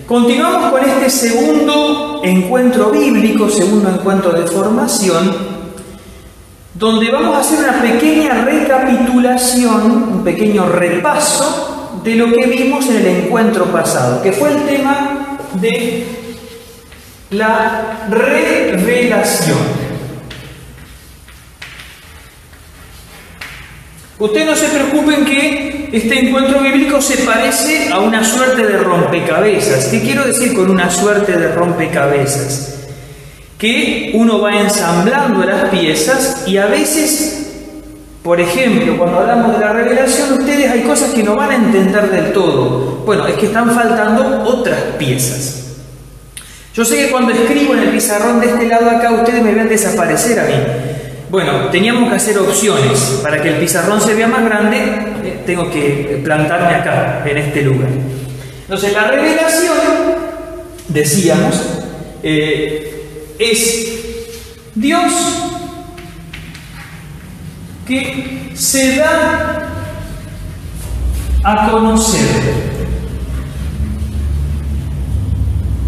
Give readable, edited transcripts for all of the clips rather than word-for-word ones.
Continuamos con este segundo encuentro bíblico, segundo encuentro de formación, donde vamos a hacer una pequeña recapitulación, un pequeño repaso de lo que vimos en el encuentro pasado, que fue el tema de la revelación. Ustedes no se preocupen que este encuentro bíblico se parece a una suerte de rompecabezas. ¿Qué quiero decir con una suerte de rompecabezas? Que uno va ensamblando las piezas y a veces, por ejemplo, cuando hablamos de la revelación, ustedes hay cosas que no van a entender del todo. Bueno, es que están faltando otras piezas. Yo sé que cuando escribo en el pizarrón de este lado acá, ustedes me ven desaparecer a mí. Bueno, teníamos que hacer opciones. Para que el pizarrón se vea más grande, tengo que plantarme acá, en este lugar. Entonces, la revelación, decíamos, es Dios que se da a conocer.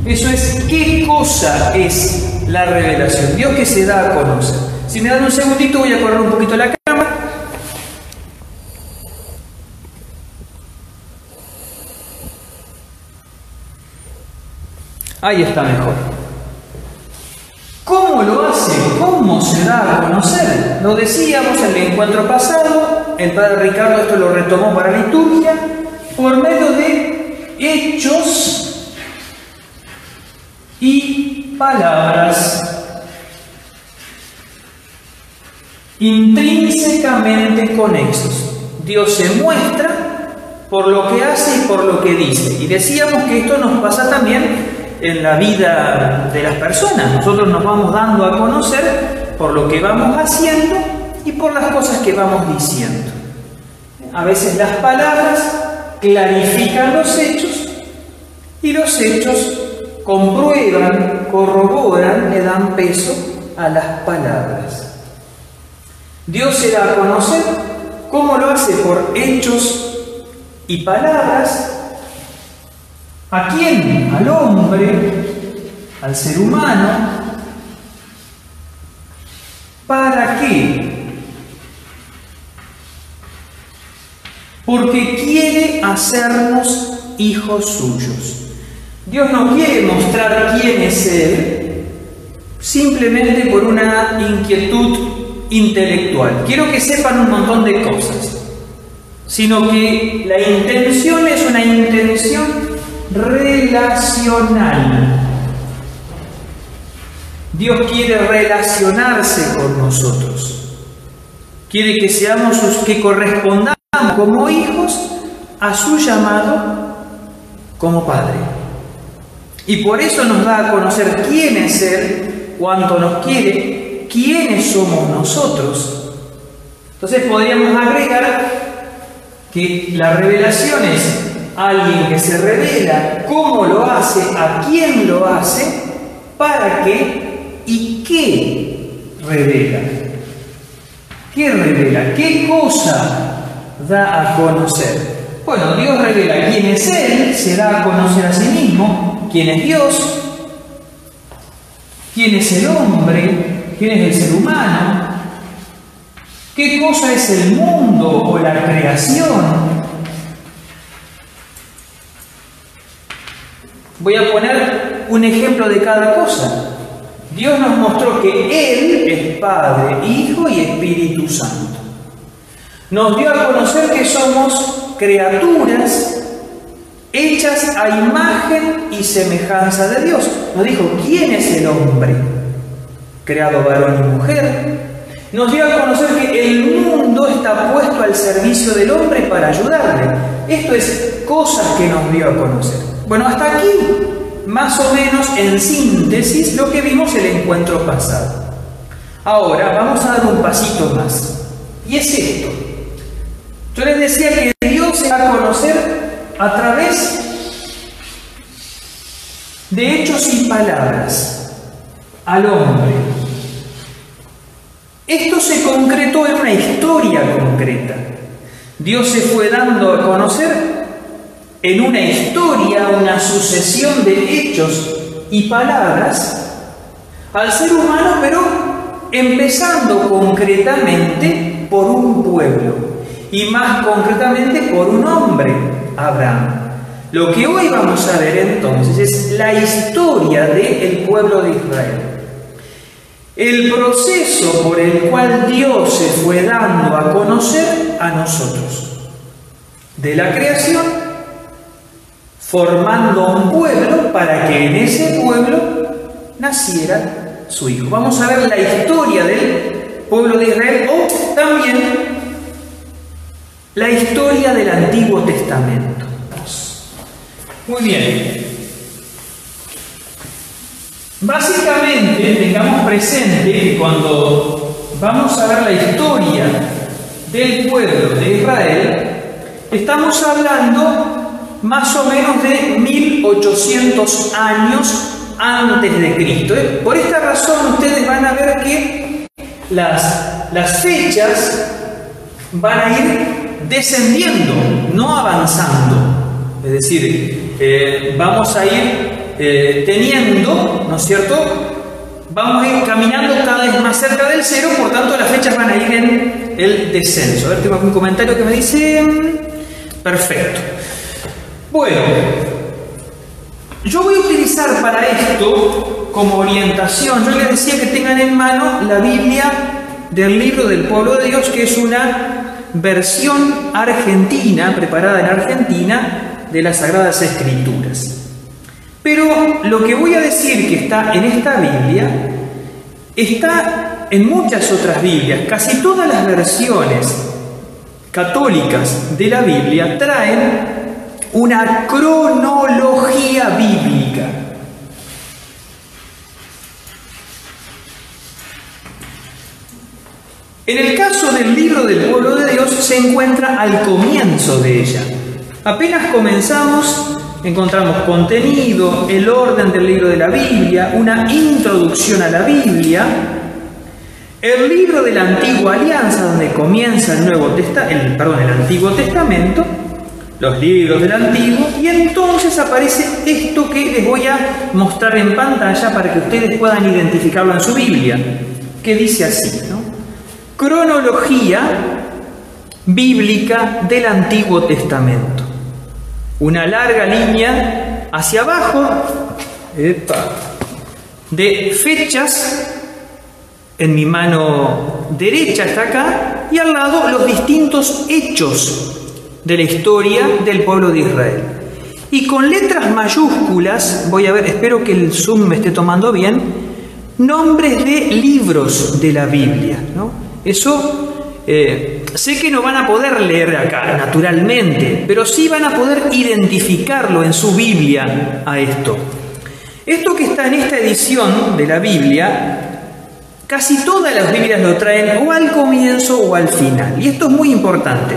Eso es, ¿qué cosa es la revelación? Dios que se da a conocer. Si me dan un segundito, voy a correr un poquito la cámara. Ahí está mejor. ¿Cómo lo hace? ¿Cómo se da a conocer? Lo decíamos en el encuentro pasado, el padre Ricardo esto lo retomó para la liturgia, por medio de hechos y palabras intrínsecamente conexos. Dios se muestra por lo que hace y por lo que dice. Y decíamos que esto nos pasa también en la vida de las personas. Nosotros nos vamos dando a conocer por lo que vamos haciendo y por las cosas que vamos diciendo. A veces las palabras clarifican los hechos y los hechos comprueban, corroboran, le dan peso a las palabras. Dios se da a conocer. ¿Cómo lo hace? Por hechos y palabras. ¿A quién? Al hombre, al ser humano. ¿Para qué? Porque quiere hacernos hijos suyos. Dios no quiere mostrar quién es Él simplemente por una inquietud intelectual. Quiero que sepan un montón de cosas, sino que la intención es una intención relacional. Dios quiere relacionarse con nosotros. Quiere que seamos que correspondamos como hijos a su llamado como Padre. Y por eso nos da a conocer quién es Él, cuánto nos quiere, quiénes somos nosotros. Entonces podríamos agregar que la revelación es alguien que se revela, cómo lo hace, a quién lo hace, para qué y qué revela. ¿Qué revela? ¿Qué cosa da a conocer? Bueno, Dios revela quién es Él, se da a conocer a sí mismo, quién es Dios, quién es el hombre, quién es el ser humano, qué cosa es el mundo o la creación. Voy a poner un ejemplo de cada cosa. Dios nos mostró que Él es Padre, Hijo y Espíritu Santo. Nos dio a conocer que somos criaturas hechas a imagen y semejanza de Dios. Nos dijo quién es el hombre, creado varón y mujer. Nos dio a conocer que el mundo está puesto al servicio del hombre para ayudarle. Esto es cosas que nos dio a conocer. Bueno, hasta aquí, más o menos en síntesis, lo que vimos el encuentro pasado. Ahora vamos a dar un pasito más. Y es esto. Yo les decía que Dios se da a conocer a través de hechos y palabras al hombre. Esto se concretó en una historia concreta. Dios se fue dando a conocer en una historia, una sucesión de hechos y palabras al ser humano, pero empezando concretamente por un pueblo y más concretamente por un hombre, Abraham. Lo que hoy vamos a ver entonces es la historia del pueblo de Israel. El proceso por el cual Dios se fue dando a conocer a nosotros. De la creación, formando un pueblo para que en ese pueblo naciera su hijo. Vamos a ver la historia del pueblo de Israel o también la historia del Antiguo Testamento. Muy bien. Básicamente, tengamos presente que cuando vamos a ver la historia del pueblo de Israel, estamos hablando más o menos de 1800 años antes de Cristo. Por esta razón ustedes van a ver que las fechas van a ir descendiendo, no avanzando. Es decir, vamos a ir teniendo, ¿no es cierto? Vamos a ir caminando cada vez más cerca del cero, por tanto las fechas van a ir en el descenso. A ver, tengo algún comentario que me dice... Perfecto. Bueno, yo voy a utilizar para esto como orientación, yo les decía que tengan en mano la Biblia del Libro del Pueblo de Dios, que es una versión argentina, preparada en Argentina, de las Sagradas Escrituras. Pero lo que voy a decir que está en esta Biblia, está en muchas otras Biblias. Casi todas las versiones católicas de la Biblia traen una cronología bíblica. En el caso del Libro del Pueblo de Dios se encuentra al comienzo de ella. Apenas comenzamos, encontramos contenido, el orden del libro de la Biblia, una introducción a la Biblia, el libro de la Antigua Alianza, donde comienza el Antiguo Testamento, los libros del Antiguo, y entonces aparece esto que les voy a mostrar en pantalla para que ustedes puedan identificarlo en su Biblia, que dice así, ¿no? Cronología bíblica del Antiguo Testamento. Una larga línea hacia abajo de fechas. En mi mano derecha está acá, y al lado los distintos hechos de la historia del pueblo de Israel. Y con letras mayúsculas, voy a ver, espero que el zoom me esté tomando bien, nombres de libros de la Biblia, ¿no? Eso sé que no van a poder leer acá, naturalmente, pero sí van a poder identificarlo en su Biblia a esto. Esto que está en esta edición de la Biblia, casi todas las Biblias lo traen o al comienzo o al final. Y esto es muy importante.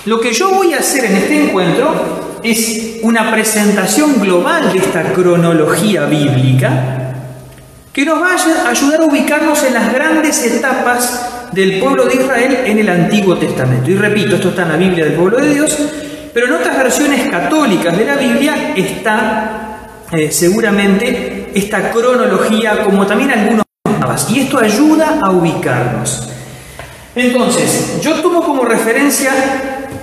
Lo que yo voy a hacer en este encuentro es una presentación global de esta cronología bíblica que nos va a ayudar a ubicarnos en las grandes etapas del pueblo de Israel en el Antiguo Testamento. Y repito, esto está en la Biblia del pueblo de Dios, pero en otras versiones católicas de la Biblia está seguramente esta cronología, como también algunos mapas, y esto ayuda a ubicarnos. Entonces, yo tomo como referencia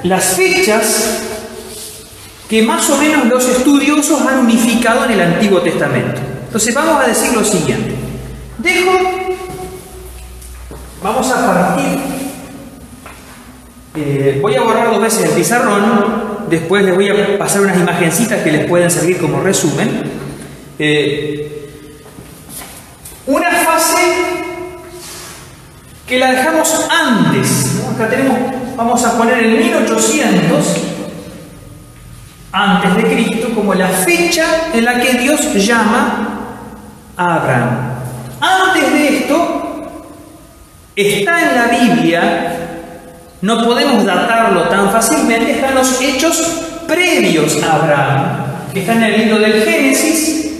las fechas que más o menos los estudiosos han unificado en el Antiguo Testamento. Entonces vamos a decir lo siguiente. Vamos a partir, voy a borrar 2 veces el pizarrón, después les voy a pasar unas imagencitas que les pueden servir como resumen. Una fase que la dejamos antes, ¿no? Acá tenemos, vamos a poner el 1800 antes de Cristo como la fecha en la que Dios llama a Abraham. Antes de esto está en la Biblia, no podemos datarlo tan fácilmente, están los hechos previos a Abraham, que están en el libro del Génesis,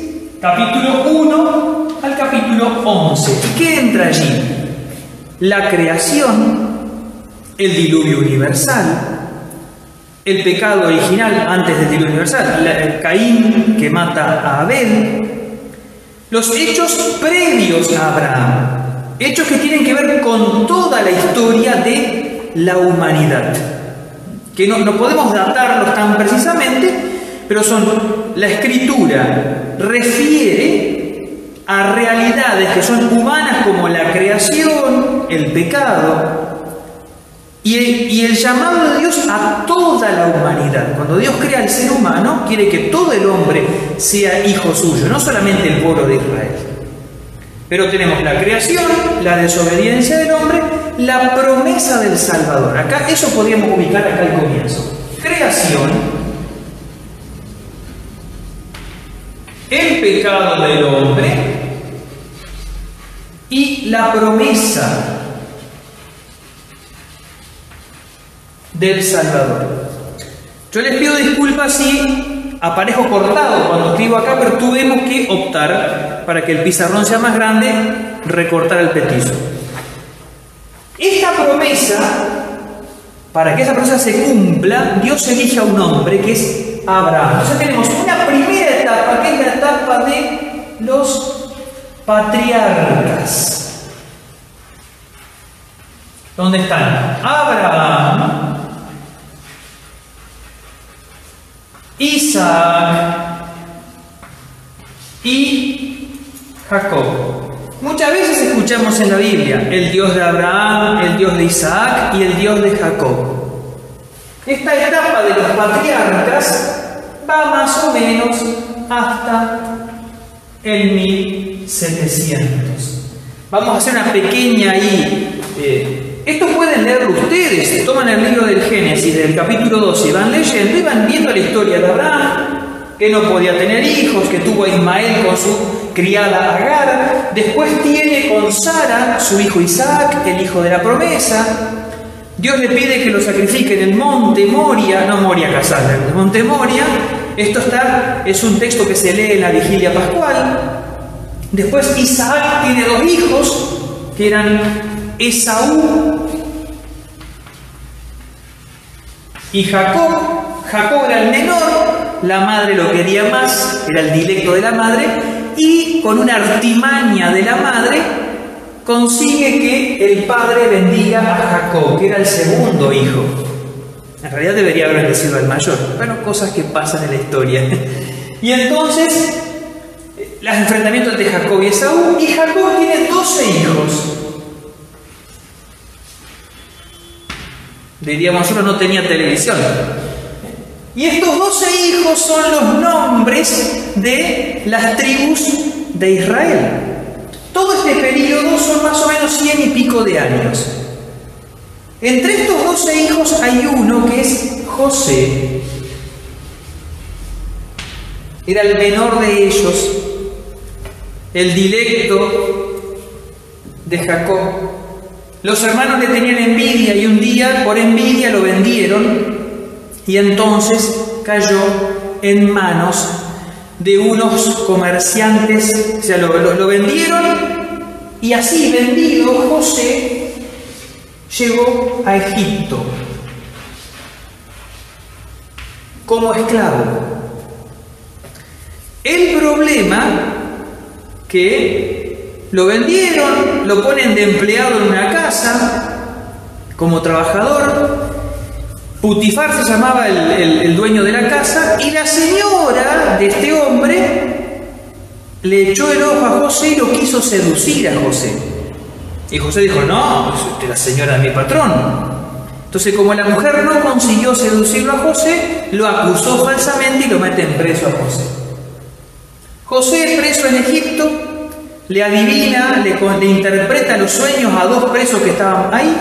capítulo 1 al capítulo 11. ¿Y qué entra allí? La creación, el diluvio universal, el pecado original antes del diluvio universal, Caín que mata a Abel, los hechos previos a Abraham, hechos que tienen que ver con toda la historia de la humanidad, que no podemos datarlos tan precisamente, pero la Escritura refiere a realidades que son humanas como la creación, el pecado y el llamado de Dios a toda la humanidad. Cuando Dios crea al ser humano, quiere que todo el hombre sea hijo suyo, no solamente el pueblo de Israel. Pero tenemos la creación, la desobediencia del hombre, la promesa del Salvador. Acá eso podríamos ubicar acá al comienzo. Creación, el pecado del hombre y la promesa del Salvador. Yo les pido disculpas si aparezco cortado cuando escribo acá, pero tuvimos que optar para que el pizarrón sea más grande, recortar el petizo. Esta promesa, para que esa promesa se cumpla, Dios elige a un hombre que es Abraham. Entonces tenemos una primera etapa, que es la etapa de los patriarcas. ¿Dónde están? Abraham, Isaac y Jacob. Muchas veces escuchamos en la Biblia el Dios de Abraham, el Dios de Isaac y el Dios de Jacob. Esta etapa de los patriarcas va más o menos hasta el 1700. Vamos a hacer una pequeña esto pueden leerlo ustedes. Toman el libro del Génesis, del capítulo 12, y van leyendo y van viendo la historia de Abraham, que no podía tener hijos, que tuvo a Ismael con su criada Agar, después tiene con Sara su hijo Isaac, el hijo de la promesa. Dios le pide que lo sacrifique en el monte Moria, no Moria casal, en el monte Moria. Esto es un texto que se lee en la vigilia pascual. Después Isaac tiene dos hijos, que eran Esaú y Jacob. Jacob era el menor, la madre lo quería más, era el dilecto de la madre, y con una artimaña de la madre consigue que el padre bendiga a Jacob, que era el segundo hijo. En realidad debería haber bendecido al mayor, pero cosas que pasan en la historia. Y entonces, los enfrentamientos entre Jacob y Esaú, y Jacob tiene 12 hijos. Diríamos, nosotros no tenía televisión. Y estos 12 hijos son los nombres de las tribus de Israel. Todo este periodo son más o menos 100 y pico de años. Entre estos 12 hijos hay uno que es José. Era el menor de ellos, el dilecto de Jacob. Los hermanos le tenían envidia y un día, por envidia, lo vendieron y entonces cayó en manos de unos comerciantes. O sea, lo vendieron y así vendido José llegó a Egipto como esclavo. El problema que lo vendieron, lo ponen de empleado en una casa, como trabajador. Putifar se llamaba el dueño de la casa, y la señora de este hombre le echó el ojo a José y lo quiso seducir a José. Y José dijo, no, es la señora de mi patrón. Entonces, como la mujer no consiguió seducirlo a José, lo acusó falsamente y lo meten preso a José. José, preso en Egipto, le adivina, le interpreta los sueños a dos presos que estaban ahí.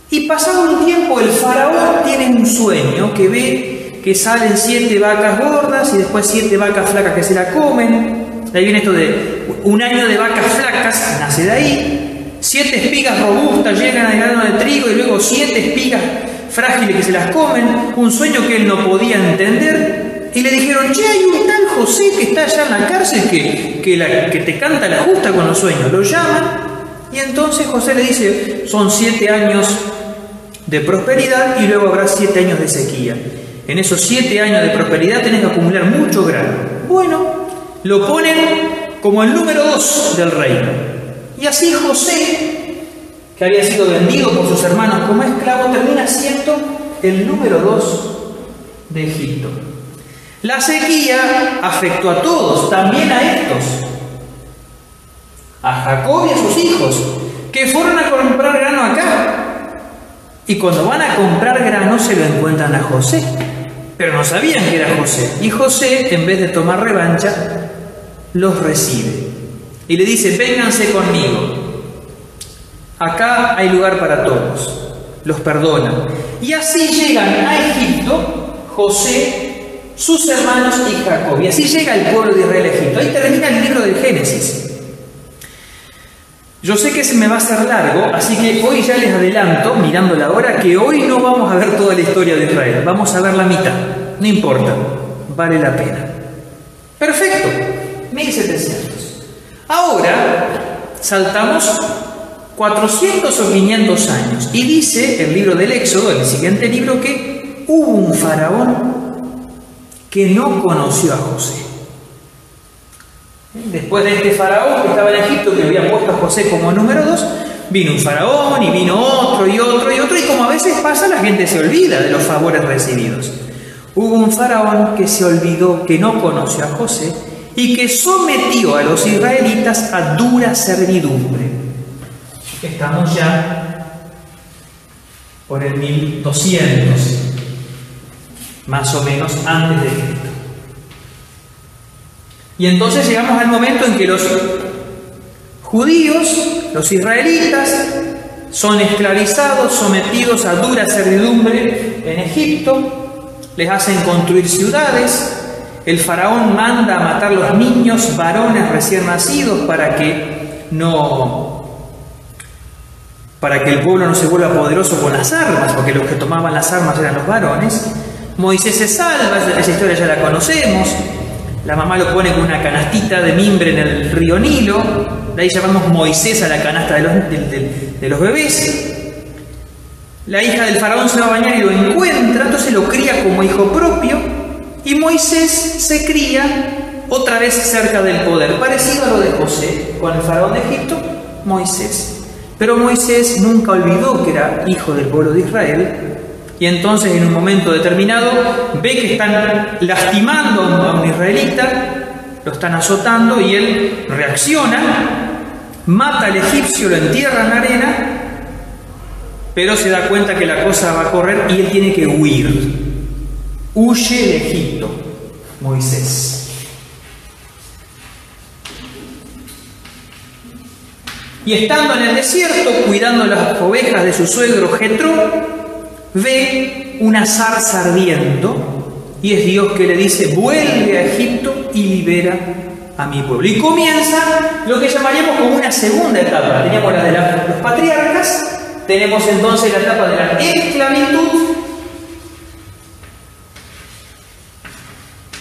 Y pasado un tiempo, el faraón tiene un sueño que ve que salen 7 vacas gordas y después 7 vacas flacas que se la comen. De ahí viene esto de un año de vacas flacas, nace de ahí. 7 espigas robustas llegan al grano de trigo y luego 7 espigas frágiles que se las comen. Un sueño que él no podía entender. Y le dijeron, che, hay un tal José que está allá en la cárcel que te canta la justa con los sueños. Lo llaman y entonces José le dice, son 7 años de prosperidad y luego habrá 7 años de sequía. En esos 7 años de prosperidad tenés que acumular mucho grano. Bueno, lo ponen como el número 2 del reino. Y así José, que había sido vendido por sus hermanos como esclavo, termina siendo el número 2 de Egipto. La sequía afectó a todos, también a estos, a Jacob y a sus hijos, que fueron a comprar grano acá. Y cuando van a comprar grano se lo encuentran a José, pero no sabían que era José. Y José, en vez de tomar revancha, los recibe y le dice: vénganse conmigo, acá hay lugar para todos. Los perdona. Y así llegan a Egipto José, sus hermanos y Jacob. Y así llega el pueblo de Israel a Egipto. Ahí termina el libro del Génesis. Yo sé que se me va a hacer largo, así que hoy ya les adelanto, mirando la hora, que hoy no vamos a ver toda la historia de Israel. Vamos a ver la mitad. No importa. Vale la pena. Perfecto. 1700. Ahora saltamos 400 o 500 años. Y dice el libro del Éxodo, el siguiente libro, que hubo un faraón que no conoció a José. Después de este faraón que estaba en Egipto, que había puesto a José como número 2, vino un faraón y vino otro y otro y otro, y como a veces pasa, la gente se olvida de los favores recibidos. Hubo un faraón que se olvidó, que no conoció a José y que sometió a los israelitas a dura servidumbre. Estamos ya por el 1200, más o menos antes de Cristo. Y entonces llegamos al momento en que los judíos, los israelitas, son esclavizados, sometidos a dura servidumbre en Egipto, les hacen construir ciudades, el faraón manda a matar los niños varones recién nacidos para que el pueblo no se vuelva poderoso con las armas, porque los que tomaban las armas eran los varones. Moisés se salva, esa historia ya la conocemos. La mamá lo pone con una canastita de mimbre en el río Nilo. De ahí llamamos Moisés a la canasta de los bebés. La hija del faraón se va a bañar y lo encuentra, entonces lo cría como hijo propio. Y Moisés se cría otra vez cerca del poder, parecido a lo de José con el faraón de Egipto, Moisés. Pero Moisés nunca olvidó que era hijo del pueblo de Israel. Y entonces en un momento determinado ve que están lastimando a un israelita, lo están azotando y él reacciona, mata al egipcio, lo entierra en la arena, pero se da cuenta que la cosa va a correr y él tiene que huir. Huye de Egipto, Moisés. Y estando en el desierto, cuidando las ovejas de su suegro Jetro, ve una zarza ardiendo y es Dios que le dice: vuelve a Egipto y libera a mi pueblo. Y comienza lo que llamaríamos como una segunda etapa. Teníamos la de los patriarcas, tenemos entonces la etapa de la esclavitud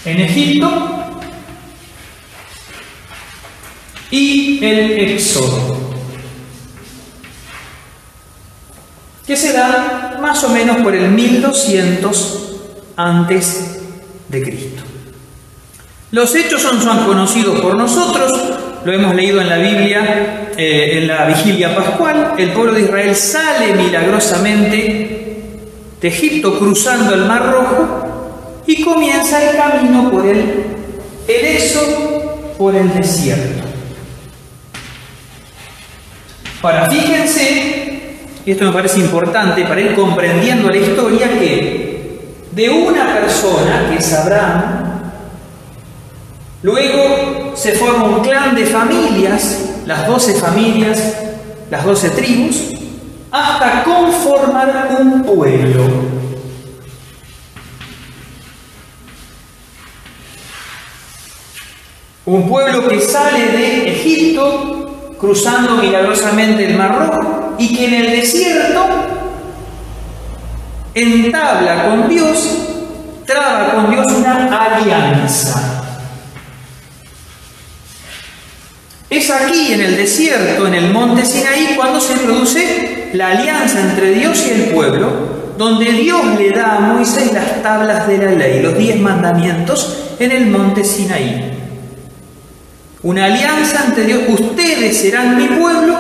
en Egipto y el éxodo, que se da más o menos por el 1200 antes de Cristo. Los hechos son conocidos por nosotros, lo hemos leído en la Biblia, en la vigilia pascual. El pueblo de Israel sale milagrosamente de Egipto cruzando el Mar Rojo y comienza el camino por el éxodo por el desierto. Ahora, fíjense, y esto me parece importante para ir comprendiendo la historia, que de una persona, que es Abraham, luego se forma un clan de familias, las 12 familias, las 12 tribus, hasta conformar un pueblo. Un pueblo que sale de Egipto, cruzando milagrosamente el Mar Rojo, y que en el desierto entabla con Dios, traba con Dios una alianza. Es aquí en el desierto, en el monte Sinaí, cuando se produce la alianza entre Dios y el pueblo, donde Dios le da a Moisés las tablas de la ley, los 10 mandamientos, en el monte Sinaí. Una alianza entre Dios: ustedes serán mi pueblo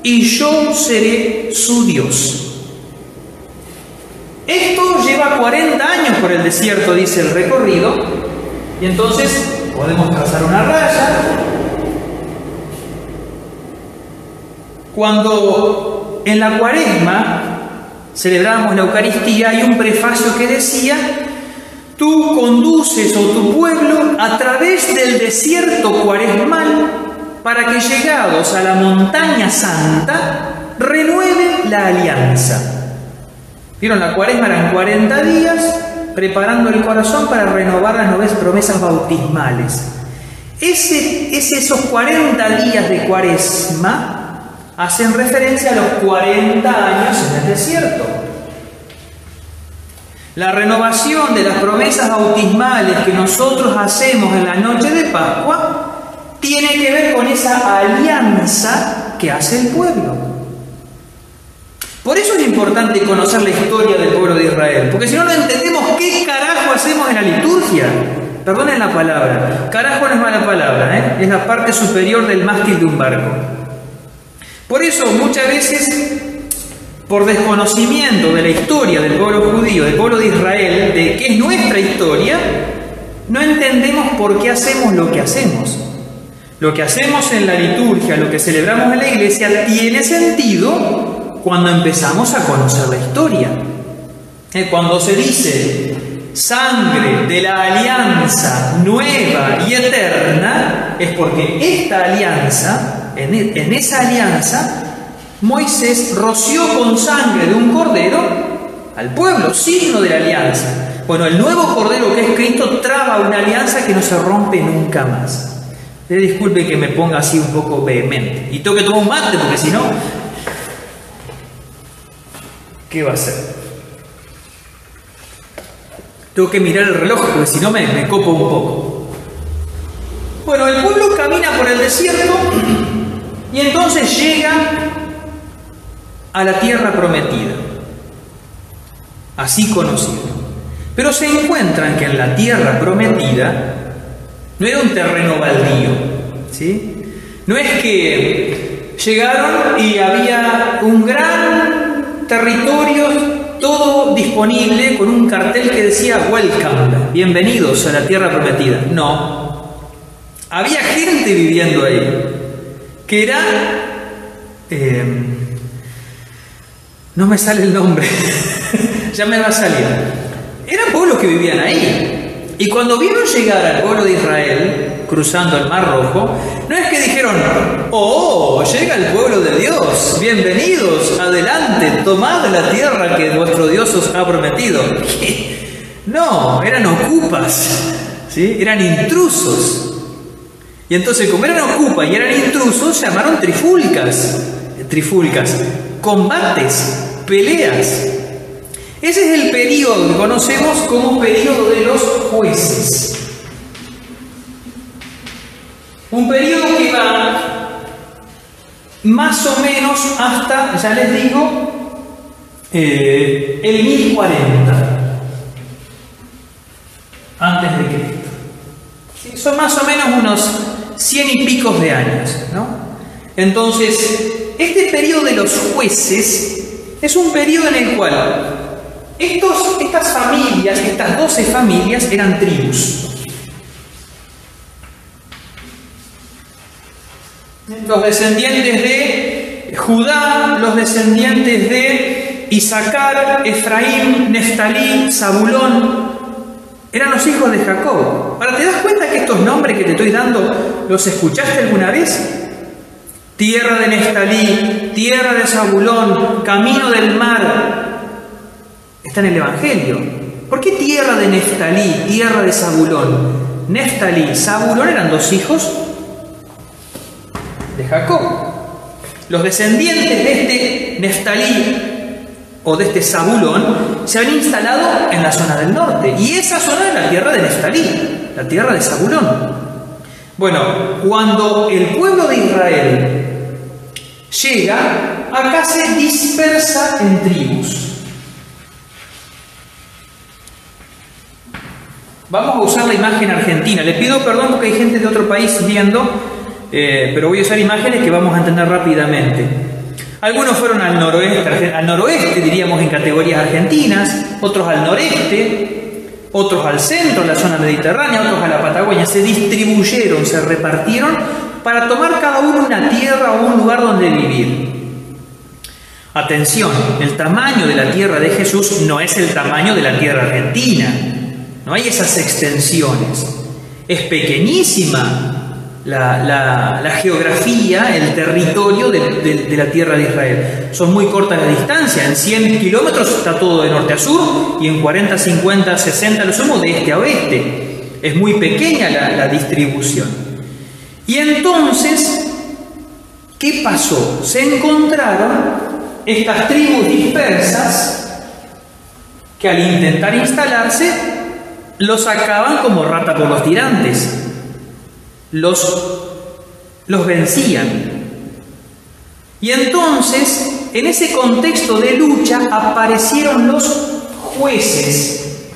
y yo seré su Dios. Esto lleva 40 años por el desierto, dice el recorrido, y entonces podemos trazar una raya. Cuando en la Cuaresma celebrábamos la Eucaristía, hay un prefacio que decía: tú conduces, o tu pueblo, a través del desierto cuaresmal, para que, llegados a la montaña santa, renueve la alianza. ¿Vieron? La Cuaresma eran 40 días preparando el corazón para renovar las 9 promesas bautismales. Esos 40 días de Cuaresma hacen referencia a los 40 años en el desierto. La renovación de las promesas bautismales que nosotros hacemos en la noche de Pascua tiene que ver con esa alianza que hace el pueblo. Por eso es importante conocer la historia del pueblo de Israel, porque si no, no entendemos qué carajo hacemos en la liturgia. Perdonen la palabra, carajo no es mala palabra, es la parte superior del mástil de un barco. Por eso muchas veces, por desconocimiento de la historia del pueblo judío, del pueblo de Israel, de que es nuestra historia, no entendemos por qué hacemos lo que hacemos. Lo que hacemos en la liturgia, lo que celebramos en la iglesia, tiene sentido cuando empezamos a conocer la historia. Cuando se dice sangre de la alianza nueva y eterna, es porque esta alianza, en esa alianza, Moisés roció con sangre de un cordero al pueblo, signo de la alianza. Bueno, el nuevo cordero, que es Cristo, traba una alianza que no se rompe nunca más. Disculpe que me ponga así un poco vehemente. Y tengo que tomar un mate, porque si no, ¿qué va a hacer? Tengo que mirar el reloj, porque si no me copo un poco. Bueno, el pueblo camina por el desierto y entonces llega a la tierra prometida, así conocida. Pero se encuentran que en la tierra prometida no era un terreno baldío, ¿sí? No es que llegaron y había un gran territorio, todo disponible, con un cartel que decía "Welcome", bienvenidos a la tierra prometida. No, había gente viviendo ahí, que era, no me sale el nombre, ya me va a salir. Eran pueblos que vivían ahí. Y cuando vieron llegar al pueblo de Israel, cruzando el Mar Rojo, no es que dijeron: "Oh, llega el pueblo de Dios, bienvenidos, adelante, tomad la tierra que vuestro Dios os ha prometido". No, eran ocupas, ¿sí? Eran intrusos. Y entonces, como eran ocupas y eran intrusos, se llamaron trifulcas, combates, peleas. Ese es el periodo que conocemos como periodo de los jueces. Un periodo que va más o menos hasta, ya les digo, el 1040 antes de Cristo. ¿Sí? Son más o menos unos 100 y picos de años, ¿no? Entonces, este periodo de los jueces es un periodo en el cual estas familias, estas 12 familias, eran tribus. Los descendientes de Judá, los descendientes de Isaacar, Efraín, Neftalí, Zabulón, eran los hijos de Jacob. Ahora, ¿te das cuenta que estos nombres que te estoy dando los escuchaste alguna vez? Tierra de Neftalí, tierra de Zabulón, camino del mar. Está en el Evangelio. ¿Por qué tierra de Neftalí, tierra de Zabulón? Neftalí y Zabulón eran 2 hijos de Jacob. Los descendientes de este Neftalí o de este Zabulón se han instalado en la zona del norte. Y esa zona es la tierra de Neftalí, la tierra de Zabulón. Bueno, cuando el pueblo de Israel llega, acá se dispersa en tribus. Vamos a usar la imagen argentina. Le pido perdón porque hay gente de otro país viendo, pero voy a usar imágenes que vamos a entender rápidamente. Algunos fueron al noroeste, diríamos en categorías argentinas, otros al noreste, otros al centro, la zona mediterránea, otros a la Patagonia. Se distribuyeron, se repartieron para tomar cada uno una tierra o un lugar donde vivir. Atención, el tamaño de la tierra de Jesús no es el tamaño de la tierra argentina. No hay esas extensiones. Es pequeñísima la geografía, el territorio de la tierra de Israel. Son muy cortas las distancias. En 100 kilómetros está todo de norte a sur y en 40, 50, 60 lo sumo de este a oeste. Es muy pequeña la distribución. Y entonces, ¿qué pasó? Se encontraron estas tribus dispersas que al intentar instalarse los sacaban como rata por los tirantes, los vencían. Y entonces, en ese contexto de lucha, aparecieron los jueces,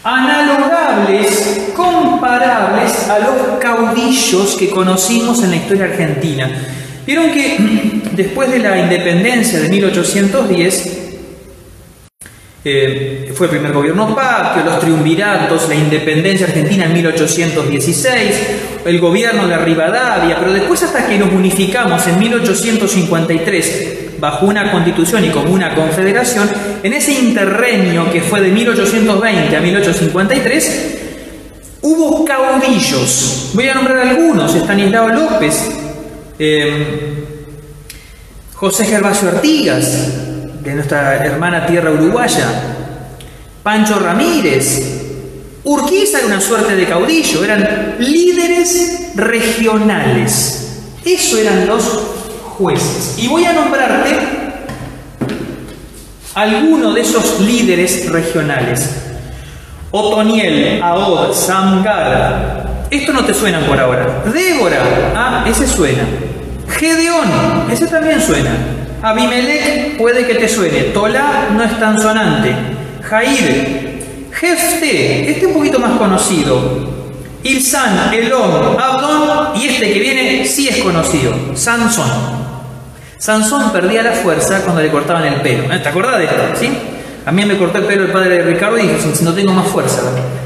analogables, comparables a los caudillos que conocimos en la historia argentina. Vieron que después de la independencia de 1810, fue el primer gobierno patrio, los triunviratos, la independencia argentina en 1816, el gobierno de Rivadavia, pero después hasta que nos unificamos en 1853 bajo una constitución y como una confederación, en ese interregnio que fue de 1820 a 1853, hubo caudillos. Voy a nombrar algunos: Estanislao López, José Gervasio Artigas, de nuestra hermana tierra uruguaya, Pancho Ramírez, Urquiza era una suerte de caudillo, eran líderes regionales. Eso eran los jueces. Y voy a nombrarte alguno de esos líderes regionales: Otoniel, Ahod, Samgar. Esto no te suena por ahora. Débora, ese suena. Gedeón, ese también suena. Abimelech puede que te suene. Tola no es tan sonante. Jair, Jefté, este un poquito más conocido. Ilsán, Elón, Abdón, y este que viene sí es conocido, Sansón. Sansón perdía la fuerza cuando le cortaban el pelo. ¿Te acordás de esto? ¿Sí? A mí me cortó el pelo el padre de Ricardo y dije, si no tengo más fuerza,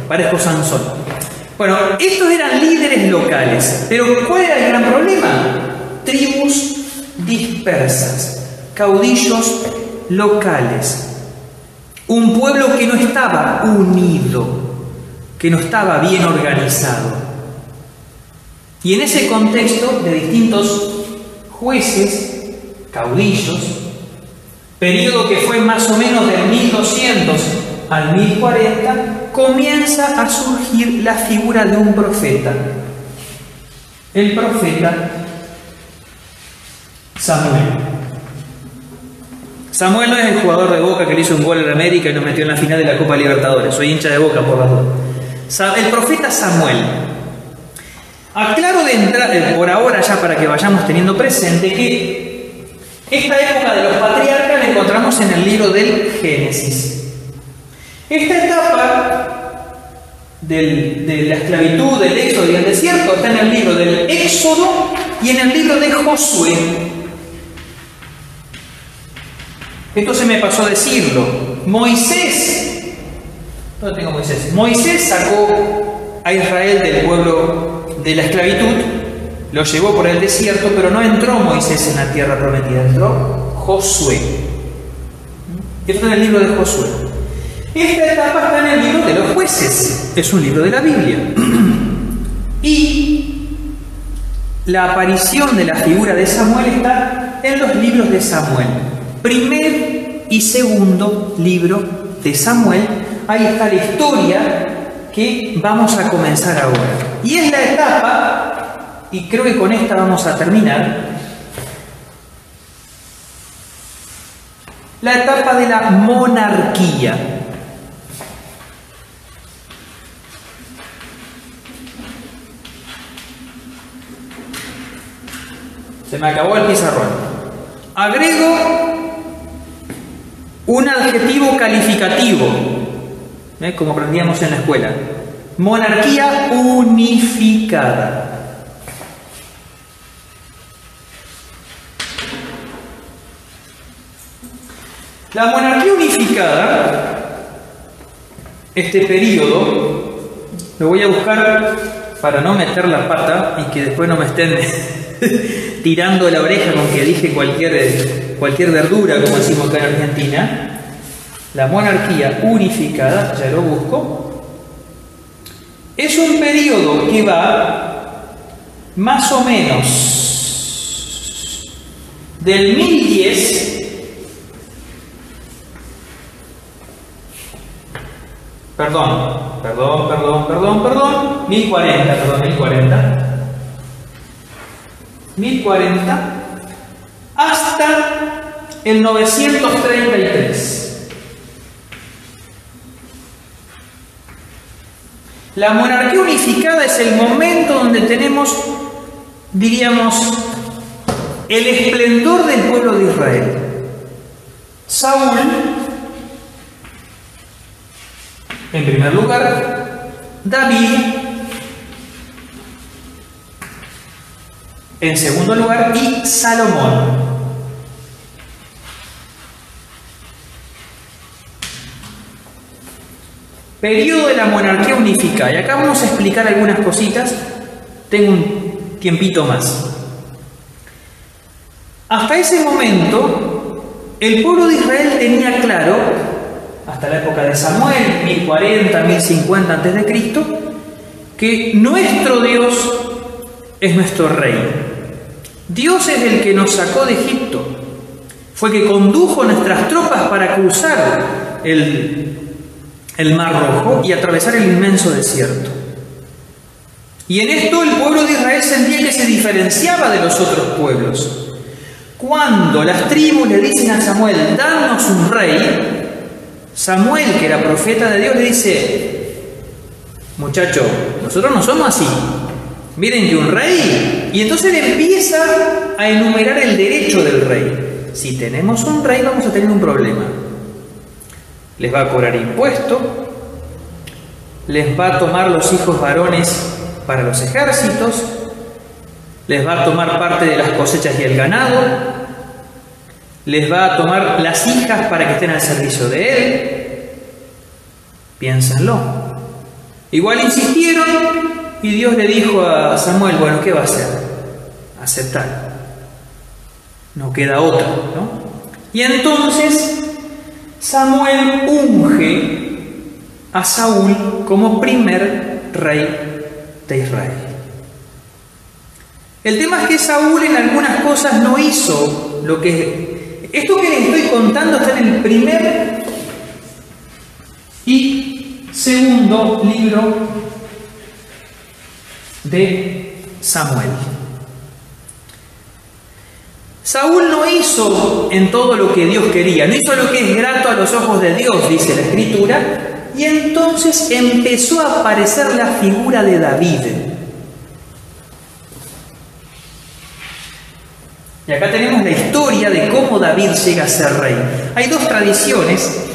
parezco Sansón. Bueno, estos eran líderes locales. Pero ¿cuál era el gran problema? Tribus dispersas, caudillos locales, un pueblo que no estaba unido, que no estaba bien organizado. Y en ese contexto de distintos jueces, caudillos, periodo que fue más o menos del 1200 al 1040, comienza a surgir la figura de un profeta, el profeta Samuel. Samuel no es el jugador de Boca que le hizo un gol en América y nos metió en la final de la Copa Libertadores. Soy hincha de Boca por las dos. El profeta Samuel. Aclaro de entrada, por ahora ya para que vayamos teniendo presente, que esta época de los patriarcas la encontramos en el libro del Génesis. Esta etapa de la esclavitud, del éxodo y del desierto está en el libro del Éxodo y en el libro de Josué. Esto se me pasó a decirlo. Moisés, ¿dónde tengo Moisés? Moisés sacó a Israel del pueblo de la esclavitud, lo llevó por el desierto, pero no entró Moisés en la tierra prometida, entró Josué. Esto está en el libro de Josué. Esta etapa está en el libro de los jueces, es un libro de la Biblia. Y la aparición de la figura de Samuel está en los libros de Samuel. Primer y segundo libro de Samuel. Ahí está la historia que vamos a comenzar ahora. Y es la etapa, y creo que con esta vamos a terminar, la etapa de la monarquía. Se me acabó el pizarrón. Agrego un adjetivo calificativo, como aprendíamos en la escuela. Monarquía unificada. La monarquía unificada, este periodo, lo voy a buscar para no meter la pata y que después no me estén tirando la oreja con que dije cualquier verdura, como decimos acá en Argentina. La monarquía unificada, ya lo busco, es un periodo que va más o menos del 1010 1040 hasta el 933. La monarquía unificada es el momento donde tenemos, diríamos, el esplendor del pueblo de Israel. Saúl, en primer lugar, David, en segundo lugar, y Salomón. Periodo de la monarquía unificada. Y acá vamos a explicar algunas cositas. Tengo un tiempito más. Hasta ese momento, el pueblo de Israel tenía claro, hasta la época de Samuel, 1040, 1050 a.C., que nuestro Dios es nuestro rey. Dios es el que nos sacó de Egipto. Fue el que condujo nuestras tropas para cruzar el Mar Rojo y atravesar el inmenso desierto. Y en esto el pueblo de Israel sentía que se diferenciaba de los otros pueblos. Cuando las tribus le dicen a Samuel, danos un rey, Samuel, que era profeta de Dios, le dice, muchacho, nosotros no somos así. Miren que un rey. Y entonces le empieza a enumerar el derecho del rey. Si tenemos un rey vamos a tener un problema. Les va a cobrar impuesto, les va a tomar los hijos varones para los ejércitos, les va a tomar parte de las cosechas y el ganado, les va a tomar las hijas para que estén al servicio de él. Piénsenlo. Igual insistieron y Dios le dijo a Samuel, bueno, ¿qué va a hacer? Aceptar. No queda otra, ¿no? Y entonces Samuel unge a Saúl como primer rey de Israel. El tema es que Saúl en algunas cosas no hizo lo que... Esto que les estoy contando está en el primer y segundo libro de Samuel. Saúl no hizo en todo lo que Dios quería, no hizo lo que es grato a los ojos de Dios, dice la Escritura, y entonces empezó a aparecer la figura de David. Y acá tenemos la historia de cómo David llega a ser rey. Hay dos tradiciones,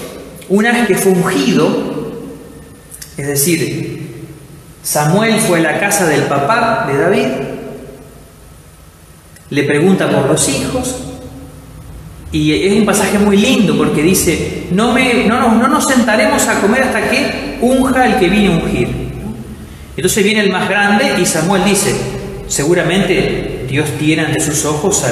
una es que fue ungido, es decir, Samuel fue a la casa del papá de David, le pregunta por los hijos, y es un pasaje muy lindo porque dice, no nos sentaremos a comer hasta que unja el que vine a ungir. Entonces viene el más grande y Samuel dice, seguramente Dios tiene ante sus ojos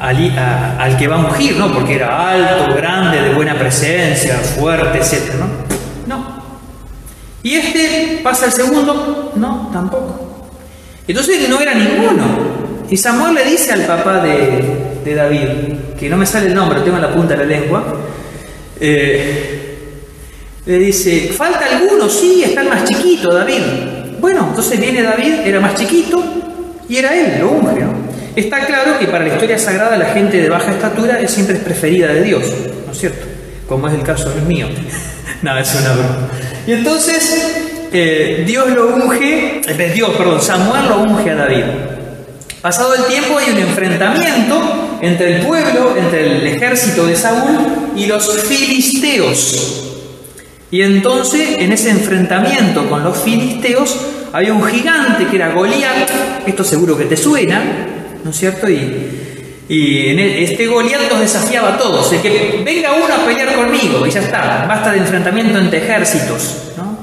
al que va a ungir, ¿no? Porque era alto, grande, de buena presencia, fuerte, etc. No. Y este pasa el segundo, no, tampoco. Entonces no era ninguno. Y Samuel le dice al papá de David, que no me sale el nombre, lo tengo en la punta de la lengua, le dice, ¿falta alguno? Sí, está el más chiquito, David. Bueno, entonces viene David, era más chiquito, y era él, lo unge, ¿no? Está claro que para la historia sagrada la gente de baja estatura siempre es preferida de Dios, ¿no es cierto? Como es el caso del mío. Nada, es una broma. Y entonces Samuel lo unge a David. Pasado el tiempo hay un enfrentamiento entre el pueblo, entre el ejército de Saúl y los filisteos. Y entonces en ese enfrentamiento con los filisteos había un gigante que era Goliat. Esto seguro que te suena, ¿no es cierto? Y en este Goliat los desafiaba a todos. El que venga uno a pelear conmigo y ya está. Basta de enfrentamiento entre ejércitos, ¿no?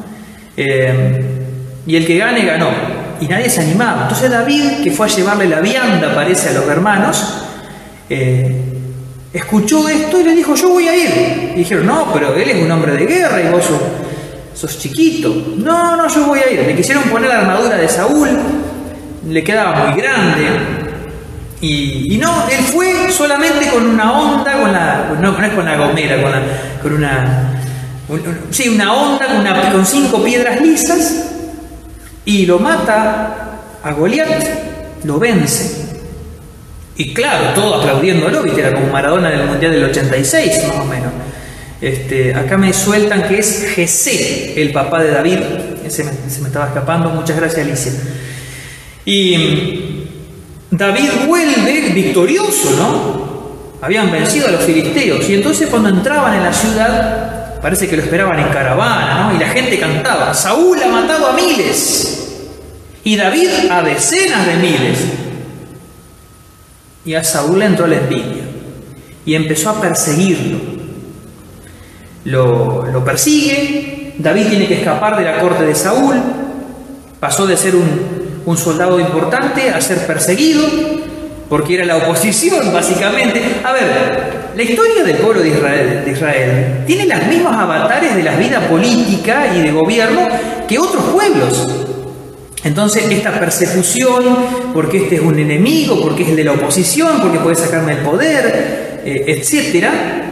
Y el que gane, ganó. Y nadie se animaba. Entonces David, que fue a llevarle la vianda, parece, a los hermanos, escuchó esto y le dijo: yo voy a ir. Y dijeron: no, pero él es un hombre de guerra y vos sos chiquito. No, yo voy a ir. Le quisieron poner la armadura de Saúl, le quedaba muy grande. Y no, él fue solamente con una onda, no es con la gomera, con una onda con 5 piedras lisas, y lo mata a Goliat, lo vence. Y claro, todo aplaudiéndolo, ¿viste? Era como Maradona del Mundial del 86, más o menos. Acá me sueltan que es Jesé, el papá de David. Se me estaba escapando. Muchas gracias, Alicia. Y David vuelve victorioso, ¿no? Habían vencido a los filisteos. Y entonces cuando entraban en la ciudad, parece que lo esperaban en caravana, ¿no? Y la gente cantaba: Saúl ha matado a miles y David a decenas de miles. Y a Saúl le entró la envidia y empezó a perseguirlo. Lo persigue. David tiene que escapar de la corte de Saúl. Pasó de ser un soldado importante a ser perseguido, porque era la oposición, básicamente. A ver, la historia del pueblo de Israel tiene las mismas avatares de la vida política y de gobierno que otros pueblos. Entonces, esta persecución, porque este es un enemigo, porque es el de la oposición, porque puede sacarme el poder, etcétera.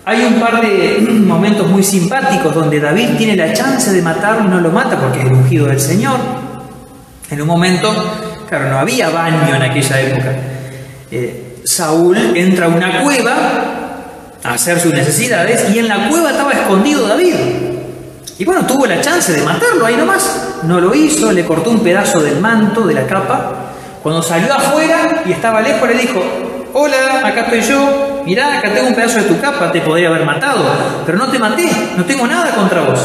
Hay un par de momentos muy simpáticos donde David tiene la chance de matarlo y no lo mata porque es el ungido del Señor. En un momento, claro, no había baño en aquella época. Saúl entra a una cueva a hacer sus necesidades y en la cueva estaba escondido David. Y bueno, tuvo la chance de matarlo ahí nomás. No lo hizo, le cortó un pedazo del manto, de la capa. Cuando salió afuera y estaba lejos, le dijo: hola, acá estoy yo, mirá, acá tengo un pedazo de tu capa, te podría haber matado, pero no te maté, no tengo nada contra vos.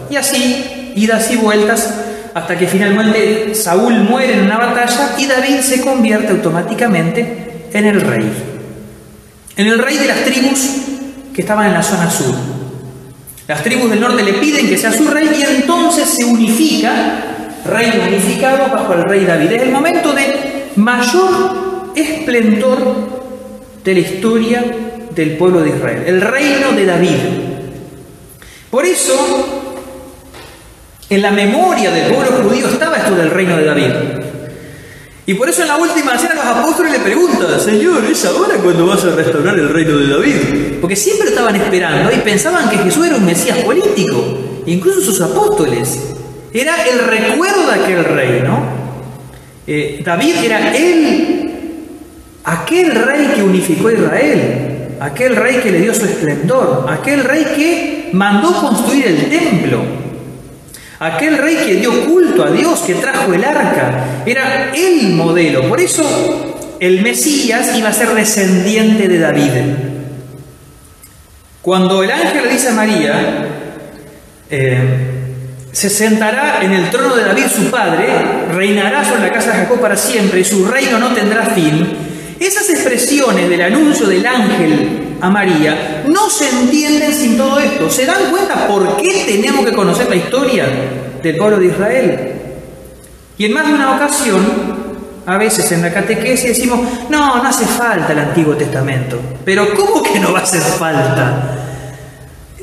Y así, idas y vueltas, hasta que finalmente Saúl muere en una batalla y David se convierte automáticamente en el rey. En el rey de las tribus que estaban en la zona sur. Las tribus del norte le piden que sea su rey y entonces se unifica, reino unificado bajo el rey David. Es el momento de mayor esplendor de la historia del pueblo de Israel, el reino de David. Por eso, en la memoria del pueblo judío estaba esto del reino de David. Y por eso en la última cena los apóstoles le preguntan: Señor, ¿es ahora cuando vas a restaurar el reino de David? Porque siempre estaban esperando y pensaban que Jesús era un Mesías político, incluso sus apóstoles. Era el recuerdo de aquel rey, ¿no? David era aquel rey que unificó a Israel, aquel rey que le dio su esplendor, aquel rey que mandó construir el templo. Aquel rey que dio culto a Dios, que trajo el arca, era el modelo. Por eso el Mesías iba a ser descendiente de David. Cuando el ángel le dice a María, se sentará en el trono de David su padre, reinará sobre la casa de Jacob para siempre y su reino no tendrá fin. Esas expresiones del anuncio del ángel a María no se entienden sin todo esto. ¿Se dan cuenta por qué tenemos que conocer la historia del pueblo de Israel? Y en más de una ocasión, a veces en la catequesis decimos: no hace falta el Antiguo Testamento. Pero ¿cómo que no va a hacer falta?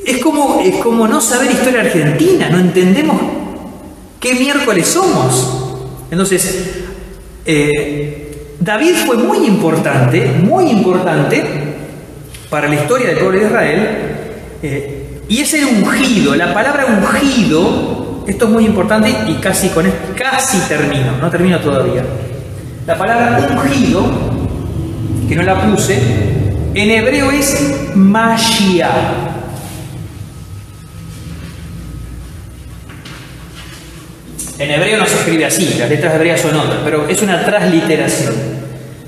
Es como no saber historia argentina, no entendemos qué miércoles somos. Entonces, David fue muy importante para la historia del pueblo de Israel, y es el ungido. La palabra ungido, esto es muy importante y casi termino, no termino todavía. La palabra ungido, que no la puse, en hebreo es Mashiach. En hebreo no se escribe así, las letras hebreas son otras, pero es una transliteración.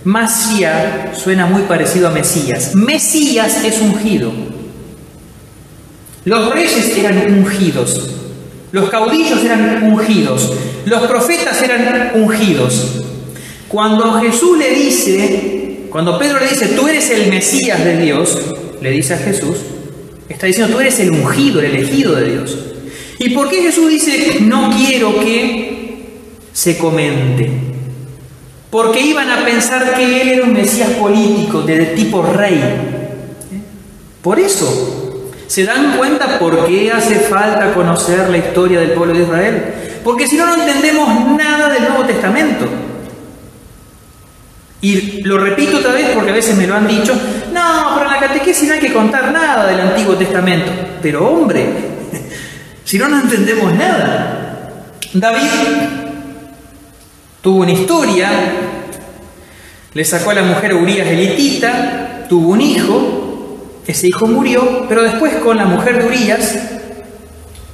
Masía suena muy parecido a Mesías. Mesías es ungido. Los reyes eran ungidos. Los caudillos eran ungidos. Los profetas eran ungidos. Cuando Jesús le dice, cuando Pedro le dice, tú eres el Mesías de Dios, le dice a Jesús, está diciendo, tú eres el ungido, el elegido de Dios. ¿Y por qué Jesús dice, no quiero que se comente? Porque iban a pensar que él era un Mesías político, de tipo rey. Por eso, ¿se dan cuenta por qué hace falta conocer la historia del pueblo de Israel? Porque si no, no entendemos nada del Nuevo Testamento. Y lo repito otra vez porque a veces me lo han dicho, no, pero en la catequesis no hay que contar nada del Antiguo Testamento. Pero hombre, si no, no entendemos nada. David tuvo una historia, le sacó a la mujer Urías elitita, tuvo un hijo, ese hijo murió, pero después con la mujer de Urías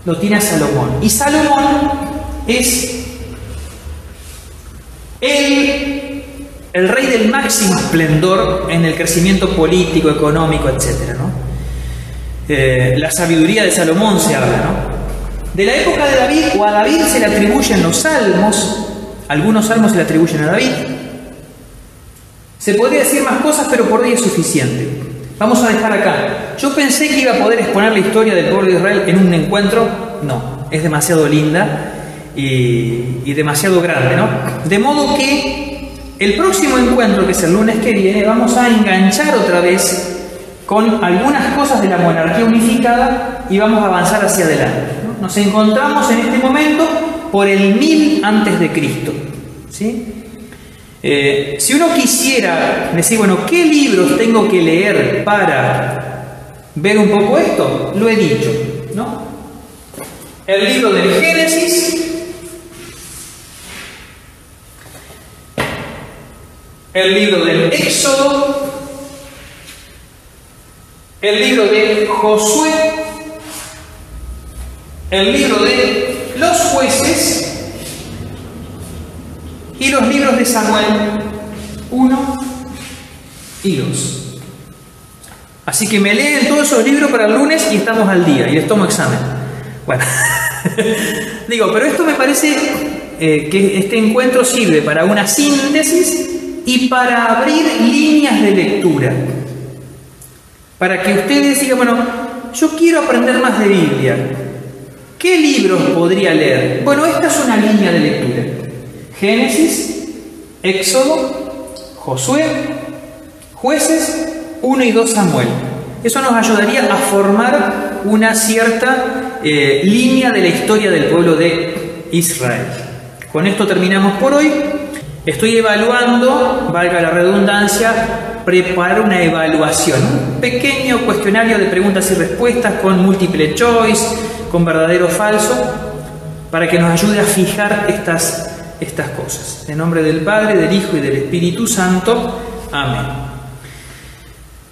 lo tiene a Salomón. Y Salomón es el rey del máximo esplendor en el crecimiento político, económico, etc., ¿no? La sabiduría de Salomón se habla, ¿no? De la época de David, o a David se le atribuyen los salmos, algunos salmos se le atribuyen a David. Se podría decir más cosas, pero por hoy es suficiente. Vamos a dejar acá. Yo pensé que iba a poder exponer la historia del pueblo de Israel en un encuentro. No, es demasiado linda y demasiado grande, ¿no? De modo que el próximo encuentro, que es el lunes que viene, vamos a enganchar otra vez con algunas cosas de la monarquía unificada y vamos a avanzar hacia adelante, ¿no? Nos encontramos en este momento por el 1000 antes de Cristo, ¿sí? Si uno quisiera decir, bueno, ¿qué libros tengo que leer para ver un poco esto? Lo he dicho, ¿no? El libro del Génesis, el libro del Éxodo, el libro de Josué, el libro de los Jueces y los libros de Samuel 1 y 2. Así que me leen todos esos libros para el lunes y estamos al día y les tomo examen. Bueno, digo, pero esto me parece que este encuentro sirve para una síntesis y para abrir líneas de lectura. Para que ustedes digan, bueno, yo quiero aprender más de Biblia. ¿Qué libros podría leer? Bueno, esta es una línea de lectura. Génesis, Éxodo, Josué, Jueces, 1 y 2 Samuel. Eso nos ayudaría a formar una cierta línea de la historia del pueblo de Israel. Con esto terminamos por hoy. Estoy evaluando, valga la redundancia, preparar una evaluación, un pequeño cuestionario de preguntas y respuestas con múltiple choice, con verdadero o falso, para que nos ayude a fijar estas cosas. En nombre del Padre, del Hijo y del Espíritu Santo. Amén.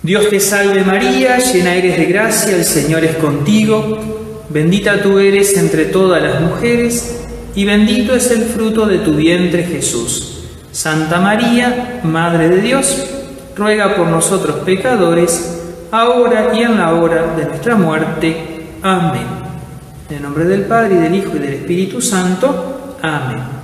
Dios te salve María, llena eres de gracia, el Señor es contigo, bendita tú eres entre todas las mujeres, y bendito es el fruto de tu vientre Jesús. Santa María, Madre de Dios, ruega por nosotros pecadores, ahora y en la hora de nuestra muerte. Amén. En el nombre del Padre, y del Hijo y del Espíritu Santo. Amén.